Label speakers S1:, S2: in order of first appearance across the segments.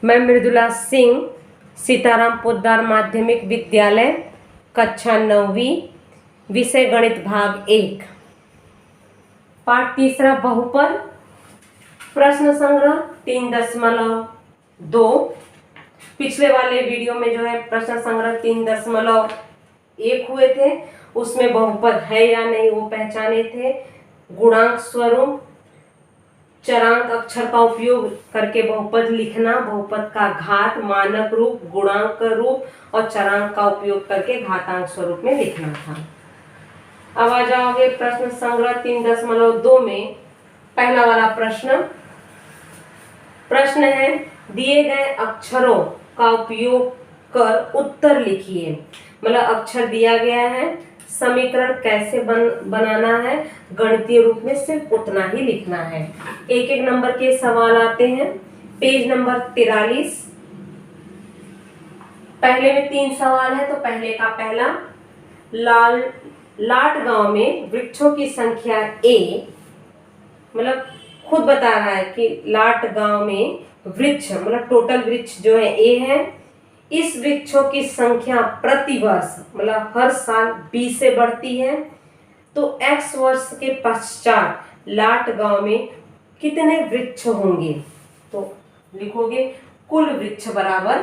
S1: मैं मृदुला सिंह, सीताराम पोद्दार माध्यमिक विद्यालय, कक्षा 9वीं, विषय गणित भाग 1, पाठ तीसरा बहुपद, प्रश्न संग्रह 3.2। पिछले वाले वीडियो में जो है प्रश्न संग्रह 3.1 हुए थे, उसमें बहुपद है या नहीं वो पहचाने थे। गुणांक स्वरूप, चरांक अक्षर का उपयोग करके बहुपद लिखना, बहुपद का घात, मानक रूप, गुणांक रूप और चरांक का उपयोग करके घातांक स्वरूप में लिखना था। अब आ जाओगे प्रश्न संग्रह 3.2 में। पहला वाला प्रश्न है, दिए गए अक्षरों का उपयोग कर उत्तर लिखिए। मतलब अक्षर दिया गया है, समीकरण कैसे बनाना है, गणितीय रूप में सिर्फ उतना ही लिखना है। एक एक नंबर के सवाल आते हैं। Page number 43। पहले में 3 सवाल है, तो पहले का पहला, लाट गांव में वृक्षों की संख्या ए, मतलब खुद बता रहा है कि लाट गांव में वृक्ष मतलब टोटल वृक्ष जो है ए है। इस वृक्षों की संख्या प्रतिवर्ष मतलब हर साल 20 से बढ़ती है, तो x वर्ष के पश्चात लाट गांव में कितने वृक्ष होंगे? तो लिखोगे कुल वृक्ष बराबर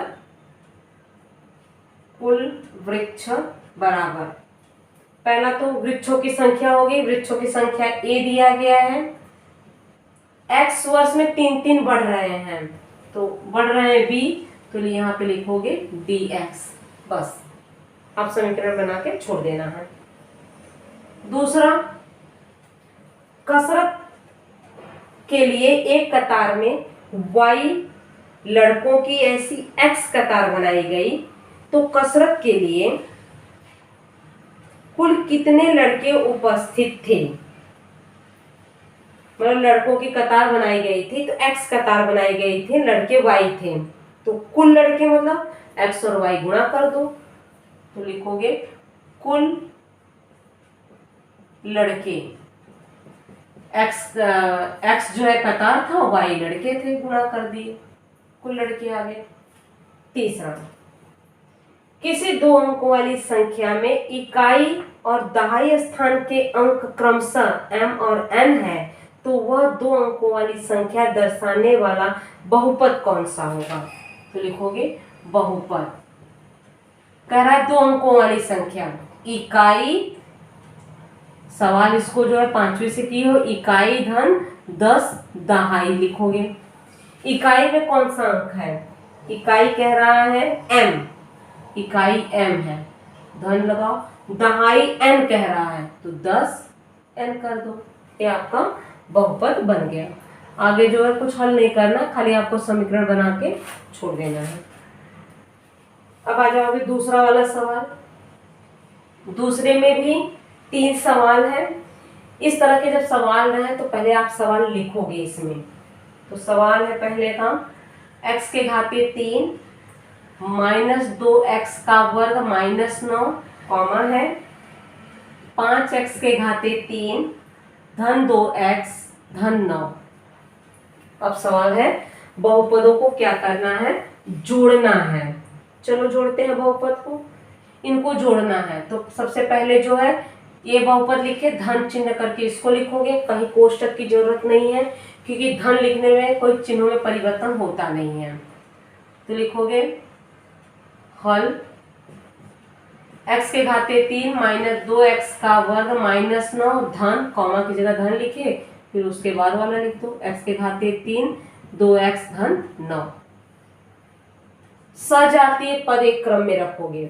S1: पहला तो वृक्षों की संख्या होगी। वृक्षों की संख्या ए दिया गया है, x वर्ष में 3-3 बढ़ रहे हैं, तो बढ़ रहे हैं b, तो यहाँ पे लिखोगे dx। बस अब समीकरण बना के छोड़ देना है। दूसरा, कसरत के लिए एक कतार में y लड़कों की ऐसी x कतार बनाई गई, तो कसरत के लिए कुल कितने लड़के उपस्थित थे? मतलब लड़कों की कतार बनाई गई थी, तो x कतार बनाई गई थी, लड़के y थे, तो कुल लड़के मतलब x और y गुणा कर दो, तो लिखोगे कुल लड़के, x जो है कतार था, y लड़के थे, गुणा कर दिए, कुल लड़के आ गए। तीसरा, किसी 2 अंकों वाली संख्या में इकाई और दहाई स्थान के अंक क्रमशः m और n है, तो वह 2 अंकों वाली संख्या दर्शाने वाला बहुपद कौन सा होगा? तो लिखोगे बहुपद। कह रहा है 2 अंकों वाली संख्या, इकाई, सवाल इसको जो है 5वीं से की हो, इकाई धन 10 दहाई लिखोगे। इकाई में कौन सा अंक है? इकाई कह रहा है m, इकाई m है, धन लगाओ। दहाई n कह रहा है, तो 10 n कर दो, ये आपका बहुपद बन गया। आगे जो है कुछ हल नहीं करना, खाली आपको समीकरण बना के छोड़ देना है। अब आ जाओ अभी दूसरा वाला सवाल। दूसरे में भी 3 सवाल है। इस तरह के जब सवाल रहे तो पहले आप सवाल लिखोगे इसमें। तो सवाल है पहले का, x के घाते 3 माइनस 2x का वर्ग माइनस 9 कॉमा है 5x के घाते 3 धन 2x धन 9। अब सवाल है बहुपदों को क्या करना है? जोड़ना है। चलो जोड़ते हैं बहुपद को, इनको जोड़ना है। तो सबसे पहले जो है ये बहुपद लिखे, धन चिन्ह करके इसको लिखोगे, कहीं कोष्टक की जरूरत नहीं है, क्योंकि धन लिखने में कोई चिन्हों में परिवर्तन होता नहीं है। तो लिखोगे हल x के घाते 3 माइनस 2x का वर्ग माइनस 9 धन, कॉमा की जगह धन लिखे, फिर उसके बाद वाला लिख दो, x के घाते 3 2x धन 9। सजातीय पद एक क्रम में रखोगे।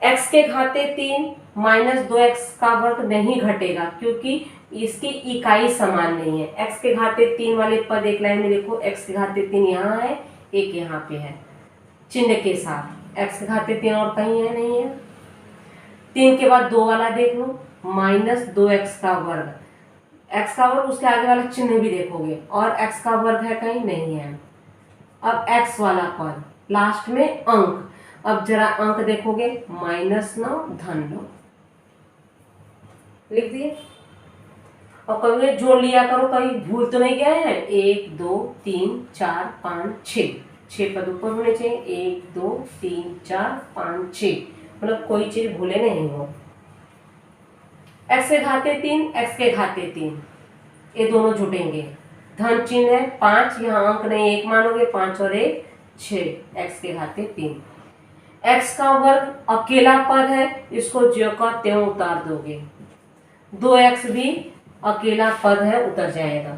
S1: x के घाते 3 माइनस 2x का वर्ग नहीं घटेगा, क्योंकि इसकी इकाई समान नहीं है। x के घाते 3 वाले पद एक लाइन में लिखो, x के घाते 3 यहाँ है, एक यहाँ पे है, चिन्ह के साथ। x के घाते 3 और कहीं है, नहीं है। 3 के बाद 2 वाला देख लो, माइनस 2x का वर्ग, x का वर्ग उसके आगे वाला चिन्ह भी देखोगे, और x का वर्ग है कहीं, नहीं है। अब x वाला पद लास्ट में अंक, अब जरा अंक देखोगे, माइनस 9 धन 9 लिख दिए। और कभी जोड़ लिया करो, कहीं भूल तो नहीं गए हैं। 1 2 3 4 5 6 6 पद ऊपर होने चाहिए, 1 2 3 4 5 6, मतलब कोई चीज भूले नहीं हो। x के घाते 3, x के घाते 3, ये दोनों जुटेंगे, धन चिन्ह है, 5 यहाँ अंक नहीं, 1 मानोगे, 5 और 1 6, x के घाते 3। x का वर्ग अकेला पद है, इसको ज्यों का त्यों उतार दोगे, 2x भी अकेला पद है, उतर जाएगा,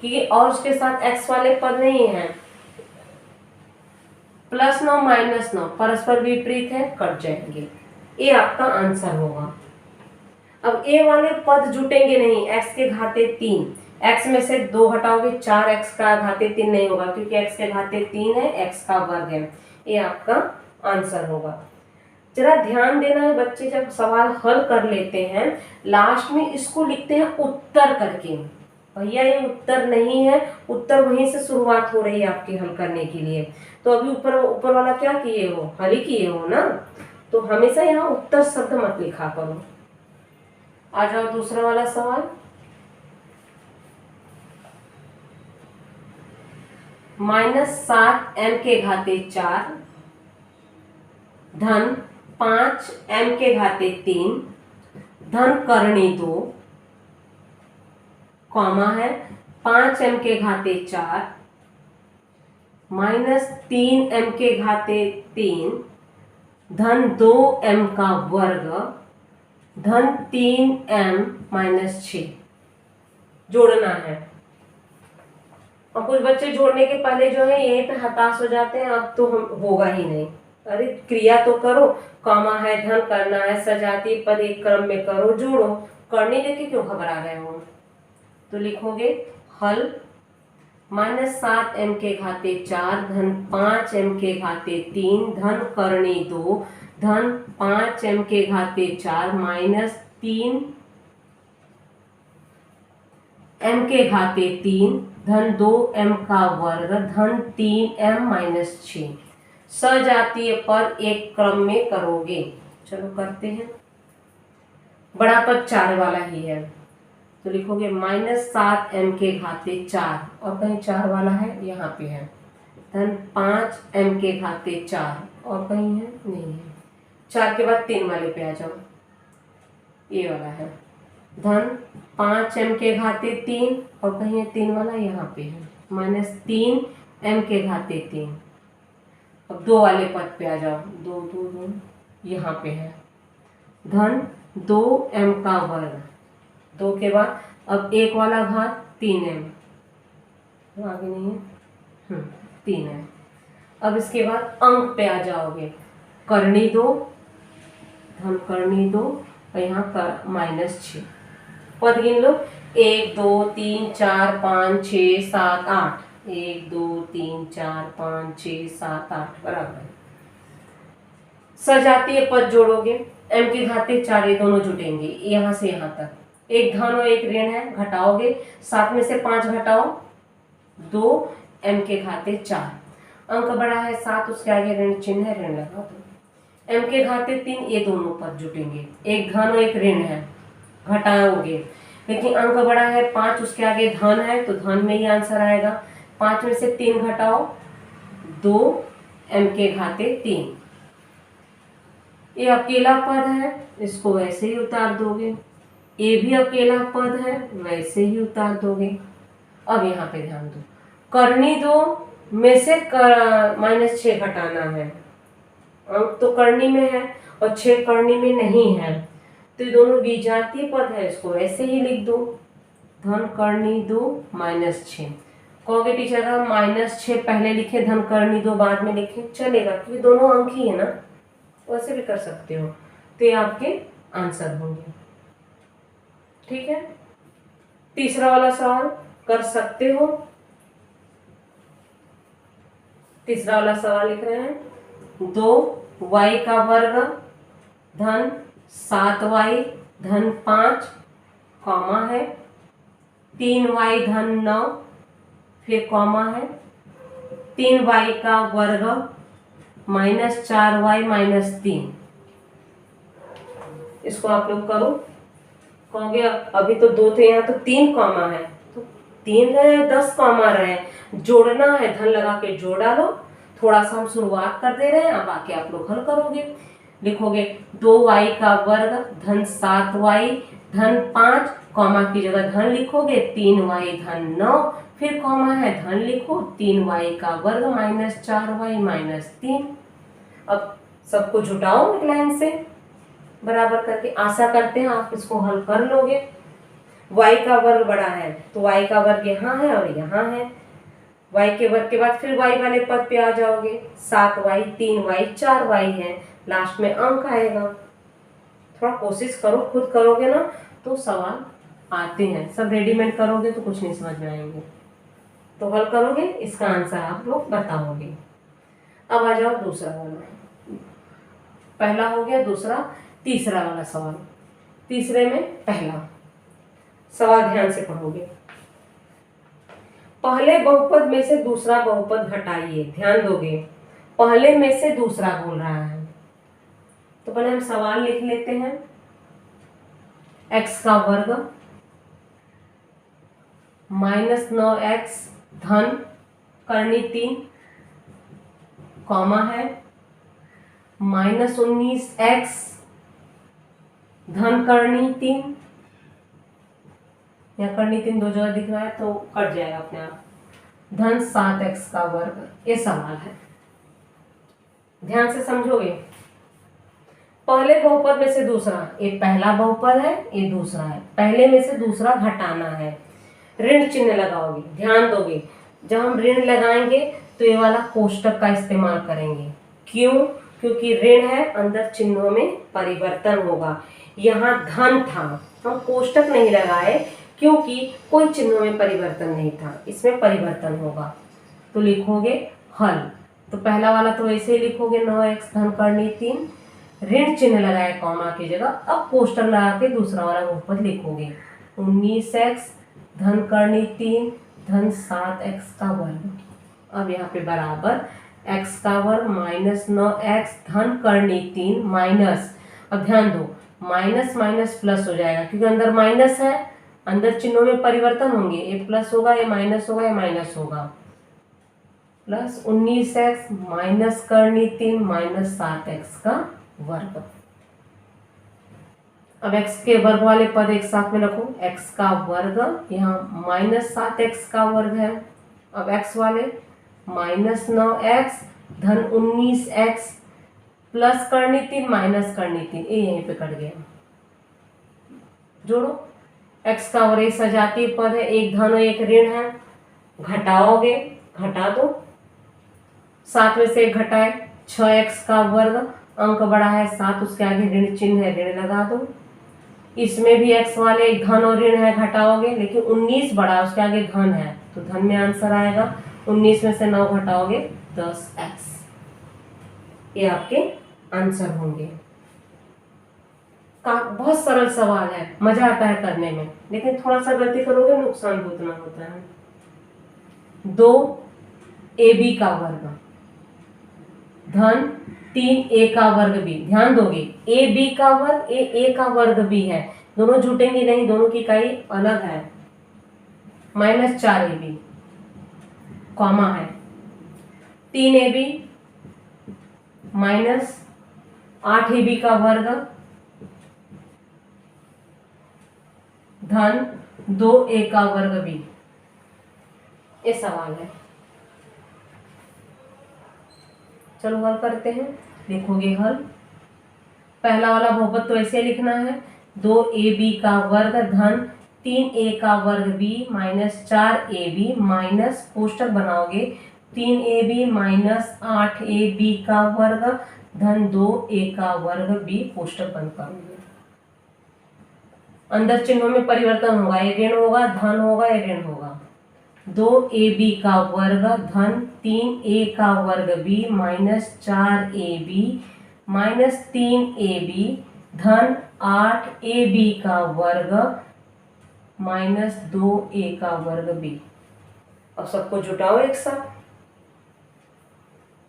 S1: क्योंकि और उसके साथ x वाले पद नहीं है। +9 -9 परस्पर विपरीत है, कट जाएंगे, ये आपका आंसर होगा। अब ए वाले पद जुटेंगे नहीं, x के घाते 3, x में से 2 घटाओगे 4x का घाते 3 नहीं होगा, क्योंकि x के घाते 3 है, x का वर्ग है, ये आपका आंसर होगा। जरा ध्यान देना है बच्चे, जब सवाल हल कर लेते हैं लास्ट में इसको लिखते हैं उत्तर करके, भैया ये उत्तर नहीं है, उत्तर वहीं से शुरुआत हो रही है आपके हल करने के लिए। तो अभी ऊपर वाला क्या किए हो, हल ही किए हो ना, तो हमेशा यहाँ उत्तर शब्द मत लिखा करो। आ जाओ दूसरा वाला सवाल। -7m के घाते 4 धन 5m के घाते 3 धन करनी 2, कॉमा है 5m के घाते 4 -3m के घाते 3 धन 2m का वर्ग धन 3m - 6 जोड़ना है। और कुछ बच्चे जोड़ने के पहले जो है यहीं पे हताश हो जाते हैं, अब तो हम होगा ही नहीं, अरे क्रिया तो करो, कॉमा है, धन करना है, सजातीय पद एक क्रम में करो, जोड़ो, करने देके क्यों घबरा रहे हो। तो लिखोगे हल -7m के घाते 4 धन 5m के घाते 3 धन करनी 2 धन 5m के घाते 4 -3m के घाते 3 धन 2m का वर्ग धन 3m - 6, सजातीय पद एक क्रम में करोगे। चलो करते हैं, बड़ा पद 4 वाला ही है, तो लिखोगे -7m के घाते 4, और कहीं 4 वाला है, यहाँ पे है, धन 5m के घाते 4, और कहीं है नहीं है, 4 के बाद 3 वाले पे आ जाओ, ये वाला है, धन 5m के घाते 3, और कहीं है 3 वाला, यहाँ पे है, -3m के घाते 3। अब 2 वाले पद पे आ जाओ, 2 2 2, यहाँ पे है, धन 2m का वर्ग, 2 के बाद अब 1 वाला घात 3m, आगे नहीं है, 3 है। अब इसके बाद अंक पे आ जाओगे, करनी 2 धन करनी 2, और यहाँ कर -6, पद गिन लो, 1 2 3 4 5 6 7 8, 1 2 3 4 5 6 7 8 बराबर। सजातीय पद जोड़ोगे, m के घाते 4, ये दोनों जुटेंगे, यहाँ से यहाँ तक, एक धन और एक ऋण है, घटाओगे, 7 में से 5 घटाओ 2, m के घाते 4, अंक बड़ा है 7, उसके आगे ऋण चिन्ह है, ऋण लगा दो, m के घाते 3, ये दोनों पद जुटेंगे, एक धन और एक ऋण है, घटाओगे, लेकिन अंक बड़ा है 5, उसके आगे धन है, तो धन में ही आंसर आएगा, 5 में से 3 घटाओ 2, m के घाते 3, ये अकेला पद है, इसको वैसे ही उतार दोगे, ये भी अकेला पद है, वैसे ही उतार दोगे। अब यहाँ पे ध्यान दो, करनी 2 में से -6 घटाना है, अंक तो करनी में है और 6 करनी में नहीं है, तो ये दोनों विजातीय पद है, इसको ऐसे ही लिख दो, धन करनी 2 -6। कहोगे टीचर का -6 पहले लिखे, धन करनी 2 बाद में लिखे, चलेगा, क्योंकि दोनों अंक ही है ना, वैसे भी कर सकते हो, तो ये आपके आंसर होंगे। ठीक है, तीसरा वाला सवाल कर सकते हो। तीसरा वाला सवाल लिख रहे हैं, 2y का वर्ग धन 7y धन 5, कॉमा है 3y धन 9, फिर कॉमा है 3y का वर्ग -4y -3, इसको आप लोग करो। कहोगे अभी तो 2 थे, यहाँ तो 3 कॉमा है, तो 3 रहे 10 कॉमा रहे, जोड़ना है, धन लगा के जोड़ डालो, थोड़ा सा हम शुरुआत कर दे रहे हैं, अब आके आप लोग हल करोगे। लिखोगे 2y का वर्ग धन 7y धन 5, कॉमा की जगह धन लिखोगे 3y धन 9, फिर कॉमा है धन लिखो 3y का वर्ग माइनस 4y माइनस 3। अब सबको जुटाओ एक लाइन से बराबर करके। आशा करते हैं आप इसको हल कर लोगे। y का वर्ग बड़ा है तो y का वर्ग यहाँ है और यहाँ है। y के वर्ग के बाद फिर y वाले पद पे आ जाओगे। 7y 3y 4y है, लास्ट में अंक आएगा। थोड़ा कोशिश करो, खुद करोगे ना तो सवाल आते हैं, सब रेडीमेड करोगे तो कुछ नहीं समझ में आएंगे। तो हल करोगे, इसका आंसर आप लोग बताओगे। अब आ जाओ दूसरा वाला। पहला हो गया, दूसरा, तीसरा वाला सवाल। तीसरे में पहला सवाल ध्यान से पढ़ोगे। पहले बहुपद में से दूसरा बहुपद घटाइए। ध्यान दोगे, पहले में से दूसरा बोल रहा है। तो पहले हम सवाल लिख लेते हैं। x का वर्ग माइनस 9x धन करनी 3, कॉमा है माइनस 19x धन करनी 3, या करनी 3 दो जगह दिख रहा है तो कट जाएगा अपने आप, धन 7x का वर्ग। ये सवाल है, ध्यान से समझोगे। पहले बहुपद में से दूसरा, ये पहला बहुपद है, ये दूसरा है। पहले में से दूसरा घटाना है, ऋण चिन्ह लगाओगे। ध्यान दोगे, जब हम ऋण लगाएंगे तो ये वाला कोष्टक का इस्तेमाल करेंगे। क्यों? क्योंकि ऋण है, अंदर चिन्हों में परिवर्तन होगा। यहाँ धन था, हम कोष्टक नहीं लगाए क्योंकि कोई चिन्हों में परिवर्तन नहीं था, इसमें परिवर्तन होगा। तो लिखोगे हल। तो पहला वाला तो ऐसे ही लिखोगे 9x धन करनी 3, ऋण चिन्ह लगाए कॉमा की जगह। अब कोष्टक लगा के दूसरा वाला बहुपद लिखोगे 19x धन करनी 3 धन 7x का वर्ग। अब यहाँ पे बराबर x का वर्ग माइनस 9x धन करनी 3 माइनस, अब ध्यान दो, माइनस माइनस प्लस हो जाएगा क्योंकि अंदर माइनस है, अंदर चिन्हों में परिवर्तन होंगे। ये प्लस होगा, ये माइनस होगा, ये माइनस होगा। प्लस 19x माइनस करनी 3 माइनस 7x का वर्ग। अब x के वर्ग वाले पद एक साथ में रखो। x का वर्ग, यहाँ माइनस 7x का वर्ग है। अब x वाले माइनस 9x धन 19x प्लस करनी 3 माइनस करनी 3, ये यहीं पे कट गया। जोड़ो, x का और ये सजातीय पद है, एक धन और एक ऋण है, घटाओगे, घटा दो। 7 में से 1 घटाए 6x का वर्ग, अंक बड़ा है 7, उसके आगे ऋण चिन्ह है, ऋण लगा दो। इसमें भी x वाले एक धन और ऋण है, घटाओगे, लेकिन 19 बड़ा, उसके आगे धन है तो धन में आंसर आएगा। 19 में से 9 घटाओगे 10x। ये आपके आंसर होंगे। बहुत सरल सवाल है, मजा आता है करने में, लेकिन थोड़ा सा गलती करोगे नुकसान उतना होता है। 2ab का वर्ग धन 3a का वर्ग भी। ध्यान दोगे, ab का वर्ग a का वर्ग भी है, दोनों जुटेंगे नहीं, दोनों की इकाई अलग है। माइनस 4ab, कॉमा है 3ab माइनस 8ab का वर्ग धन 2a का वर्ग भी। ये सवाल है, चलो हल करते हैं। लिखोगे हल। पहला वाला बहुपद तो ऐसे लिखना है, 2ab का वर्ग धन 3a का वर्ग b माइनस 4ab माइनस कोष्टक बनाओगे 3ab माइनस 8ab का वर्ग धन 2a का वर्ग b, कोष्टक बंद करोगे। अंदर चिन्हों में परिवर्तन होगा, ये ऋण होगा, धन होगा, ये ऋण होगा। 2ab का वर्ग धन 3a का वर्ग b minus 4ab minus 3ab धन 8ab का वर्ग माइनस 2a का वर्ग b। अब सबको जुटाओ एक साथ।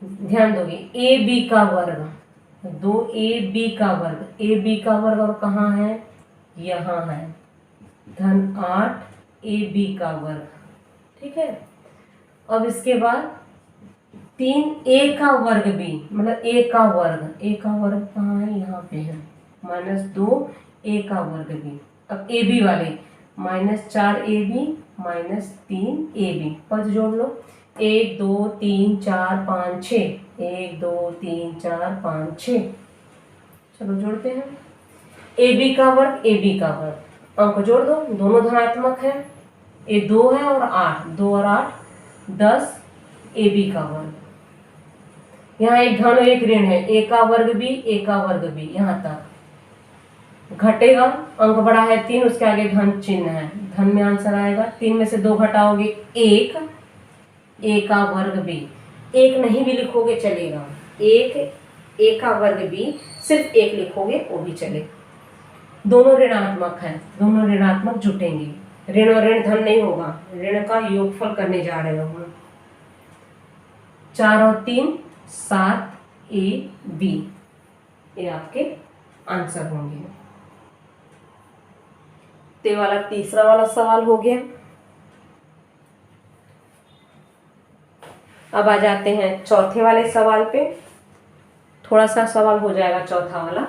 S1: ध्यान दोगे, ab का वर्ग, 2ab का वर्ग, ab का वर्ग और कहाँ है, यहाँ है, धन 8ab का वर्ग। ठीक है। अब इसके बाद 3a का वर्ग b, मतलब a का वर्ग कहाँ है, यहाँ पे है, -2a का वर्ग b। अब ए बी वाले -4ab -3ab, पद जोड़ लो, 1 2 3 4 5 6, 1 2 3 4 5 6। चलो जोड़ते हैं, ए बी का वर्ग, अंक जोड़ दो, दोनों धनात्मक है, ये 2 है और 8, 2 और 8 10 ए बी का वर्ग। यहाँ एक धन और एक ऋण है, ए का वर्ग बी, यहाँ तक घटेगा, अंक बड़ा है 3, उसके आगे धन चिन्ह है, धन में आंसर आएगा। 3 में से 2 घटाओगे 1, ए का वर्ग बी, 1 नहीं भी लिखोगे चलेगा, 1 ए का वर्ग बी, सिर्फ 1 लिखोगे वो भी चले। दोनों ऋणात्मक है, दोनों ऋणात्मक जुटेंगे, ऋण और ऋण धन नहीं होगा, ऋण का योगफल करने जा रहे हो। 4 और 3 7 ए बी, ये आपके आंसर होंगे। ते वाला तीसरा वाला सवाल हो गया। अब आ जाते हैं चौथे वाले सवाल पे, थोड़ा सा सवाल हो जाएगा चौथा वाला,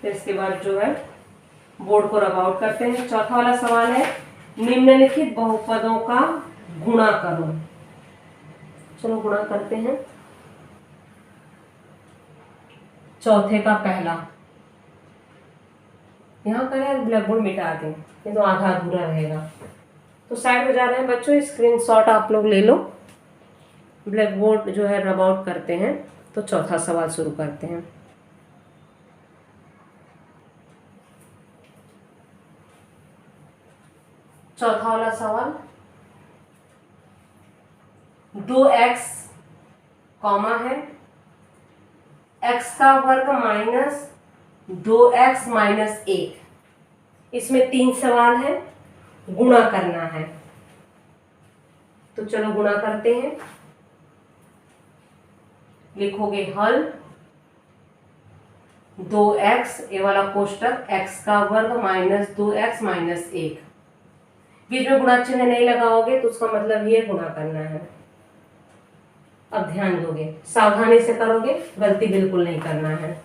S1: फिर इसके बाद जो है बोर्ड को रब आउट करते हैं। चौथा वाला सवाल है, निम्नलिखित बहुपदों का गुणा करो। चलो गुणा करते हैं। चौथे का पहला, यहाँ करें, ब्लैक बोर्ड मिटा दें, ये तो आधा अधूरा रहेगा, तो साइड हो जा रहे हैं बच्चों, स्क्रीनशॉट आप लोग ले लो। ब्लैक बोर्ड जो है रब आउट करते हैं, तो चौथा सवाल शुरू करते हैं। चौथा वाला सवाल, 2x कॉमा है, x का वर्ग माइनस 2x माइनस 1, इसमें 3 सवाल है, गुणा करना है, तो चलो गुणा करते हैं। लिखोगे हल 2x, ये वाला कोष्टक, x का वर्ग माइनस 2x माइनस 1, बीच में गुणा चिन्ह नहीं लगाओगे तो उसका मतलब ये गुणा करना है। अब ध्यान दोगे, सावधानी से करोगे, गलती बिल्कुल नहीं करना है।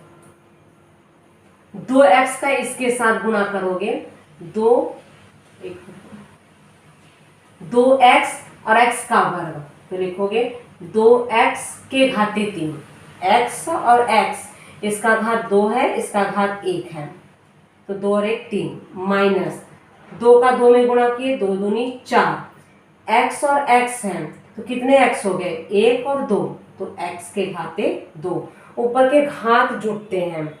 S1: 2x का इसके साथ गुणा करोगे, 2x और x का वर्ग, तो लिखोगे 2x के घाते 3, x और x, इसका घात 2 है, इसका घात 1 है, तो 2 और 1 3, माइनस 2 का 2 में गुणा किए, 2 दूनी 4, x और x हैं, तो कितने x हो गए, 1 और 2, तो x के घाते 2, ऊपर के घात जुटते हैं,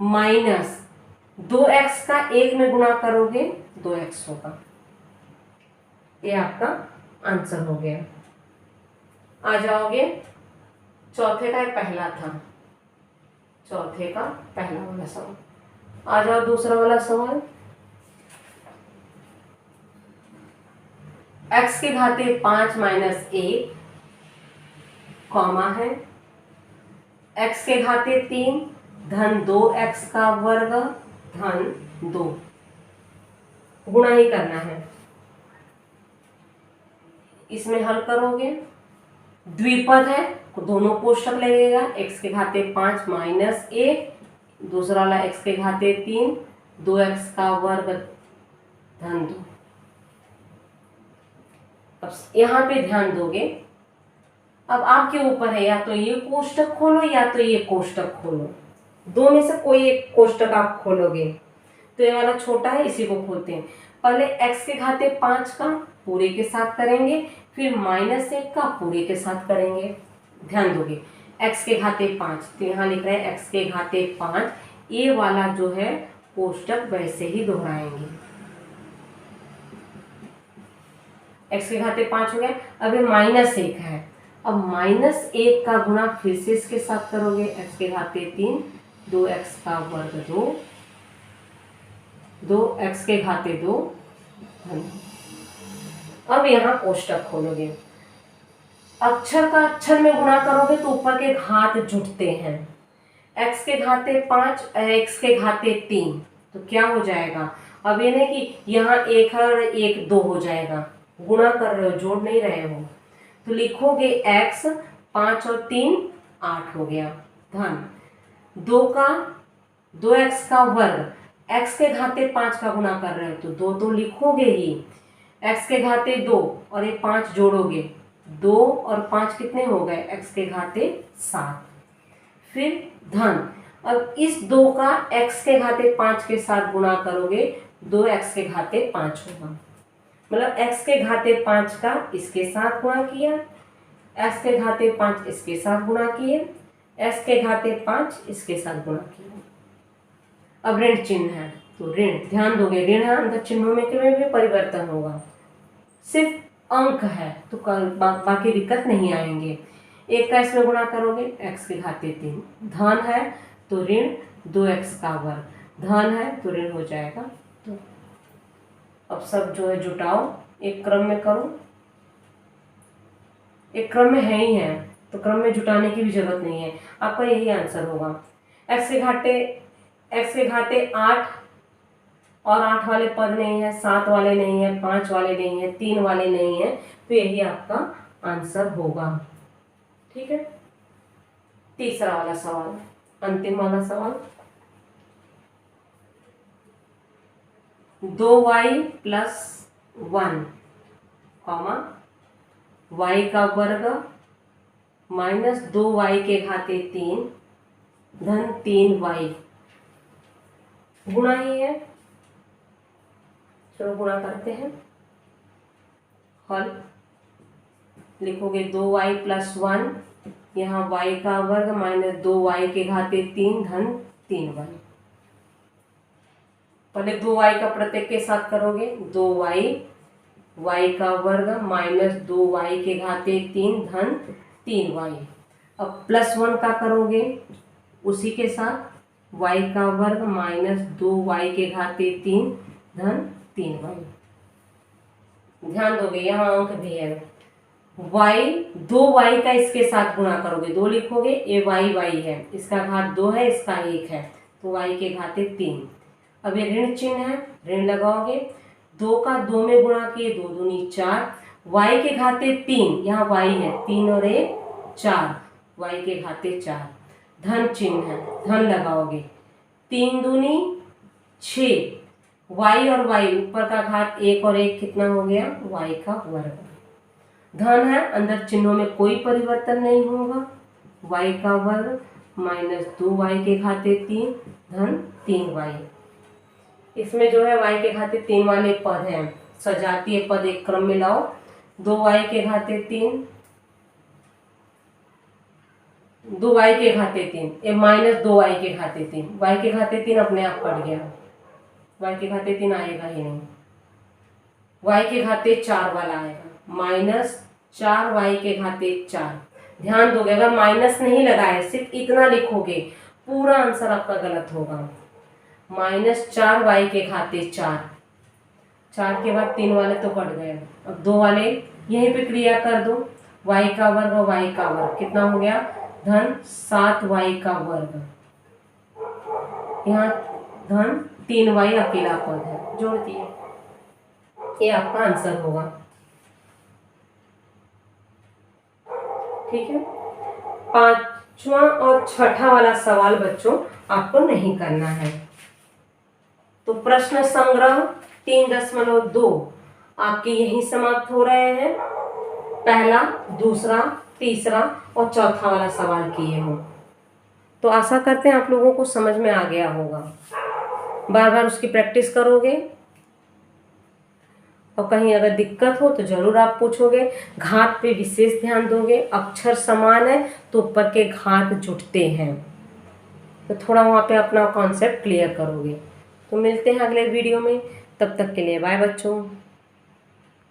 S1: माइनस 2x का 1 में गुणा करोगे 2x होगा। ये आपका आंसर हो गया। आ जाओगे, चौथे का पहला था, चौथे का पहला वाला सवाल। आ जाओ दूसरा वाला सवाल, x के घाते 5 माइनस 1 कॉमा है, x के घाते 3 धन 2x का वर्ग धन 2, गुणा ही करना है। इसमें हल करोगे, द्विपद है, दोनों कोष्टक लगेगा, x के घाते 5 माइनस 1, दूसरा वाला x के घाते 3, 2x का वर्ग धन 2। अब यहाँ पे ध्यान दोगे, अब आपके ऊपर है, या तो ये कोष्टक खोलो या तो ये कोष्टक खोलो, दो में से कोई एक कोष्टक आप खोलोगे। तो ये वाला छोटा है, इसी को खोलते हैं। पहले x के घाते 5 का पूरे के साथ करेंगे, फिर -1 का पूरे के साथ करेंगे। ध्यान दोगे, x के घाते 5, तो यहाँ लिख रहे हैं x के घाते 5, ये वाला जो है कोष्टक वैसे ही दोहराएंगे। x के घाते 5 हो गया, अब ये -1 है, अब -1 का गुणा फिर से इसके साथ करोगे, x के घाते 3, 2x का वर्ग 2, 2x के घाते 2। अब यहाँ कोष्टक खोलोगे, अक्षर का अक्षर में गुणा करोगे तो ऊपर के घात जुटते हैं। x के घाते 5, x के घाते 3, तो क्या हो जाएगा, अब ये नहीं कि यहाँ 1 है और 1 2 हो जाएगा, गुणा कर रहे हो, जोड़ नहीं रहे हो, तो लिखोगे x, 5 और 3 8 हो गया। धन 2x का वर्ग, x के घाते 5 का गुणा कर रहे हो तो 2 तो लिखोगे ही, x के घाते 2 और ये 5 जोड़ोगे, 2 और 5 कितने हो गए, x के घाते 7। फिर धन, अब इस 2 का x के घाते 5 के साथ गुणा करोगे, 2x के घाते 5 होगा। मतलब x के घाते 5 का इसके साथ गुणा किया, x के घाते 5 इसके साथ गुणा किए, x के घाते 5 इसके साथ गुणा किया। अब ऋण चिन्ह है तो ऋण, ध्यान दोगे ऋण है, अंदर चिन्हों में भी परिवर्तन होगा, सिर्फ अंक है तो बाकी दिक्कत नहीं आएंगे। 1 का इसमें गुणा करोगे, x के घाते 3, धन है तो ऋण 2x का वर्ग, धन है तो ऋण हो जाएगा 2। अब सब जो है जुटाओ, एक क्रम में करो, एक क्रम में है ही है तो क्रम में जुटाने की भी जरूरत नहीं है, आपका यही आंसर होगा। x के घाते 8 और 8 वाले पद नहीं है, 7 वाले नहीं है, 5 वाले नहीं है, 3 वाले नहीं है, तो यही आपका आंसर होगा। ठीक है, तीसरा वाला सवाल, अंतिम वाला सवाल, 2y प्लस 1 कॉमा y का वर्ग माइनस 2y के घाते 3 धन 3y, गुणा ही है, चलो गुणा करते हैं। हल लिखोगे 2y प्लस 1, यहाँ y का वर्ग माइनस 2y के घाते 3 धन 3y। पहले 2y का प्रत्येक के साथ करोगे, 2y, y का वर्ग माइनस 2y के घाते 3 धन 3y। अब प्लस 1 का करोगे उसी के साथ, y का वर्ग माइनस 2y के घाते 3 धन 3y। ध्यान दोगे यहाँ अंक भी है, y 2y का इसके साथ गुणा करोगे, 2 लिखोगे, ये y है, इसका घात 2 है, इसका 1 है तो y के घाते 3। अब ये ऋण चिन्ह है, ऋण लगाओगे, 2 का 2 में गुणा किए, 2 दूनी 4, y के घाते 3, यहाँ y है, 3 और 1 4, y के घाते 4, धन चिन्ह है, धन लगाओगे, 3 दूनी 6, y और y ऊपर का घात 1 और 1 कितना हो गया, y का वर्ग, धन है, अंदर चिन्हों में कोई परिवर्तन नहीं होगा, y का वर्ग माइनस 2y के घाते 3 धन 3y। इसमें जो है y के घाते 3 वाले पद हैं, सजातीय पद एक क्रम में लाओ, 2y के घाते 3, 2y के घाते 3, ये माइनस 2y के घाते 3, y के घाते 3 अपने आप कट गया, y के घाते 3 आएगा ही नहीं, y के घाते 4 वाला आएगा, माइनस 4y के घाते 4। ध्यान दोगे, अगर माइनस नहीं लगाए सिर्फ इतना लिखोगे पूरा आंसर आपका गलत होगा। माइनस 4y के घाते 4, 4 के बाद 3 वाले तो कट गए, अब 2 वाले यहीं पे क्रिया कर दो, y का वर्ग और y का वर्ग कितना हो गया, धन 7y का वर्ग, यहाँ धन 3y अकेला पद है, जोड़ दिए, ये आपका आंसर होगा। ठीक है, 5वां और 6ठा वाला सवाल बच्चों आपको नहीं करना है। तो प्रश्न संग्रह 3.2 आपके यहीं समाप्त हो रहे हैं, पहला, दूसरा, तीसरा और चौथा वाला सवाल किए हो, तो आशा करते हैं आप लोगों को समझ में आ गया होगा। बार बार उसकी प्रैक्टिस करोगे और कहीं अगर दिक्कत हो तो जरूर आप पूछोगे। घात पे विशेष ध्यान दोगे, अक्षर समान है तो ऊपर के घात जुटते हैं, तो थोड़ा वहाँ पे अपना कॉन्सेप्ट क्लियर करोगे। तो मिलते हैं अगले वीडियो में, तब तक के लिए बाय बच्चों।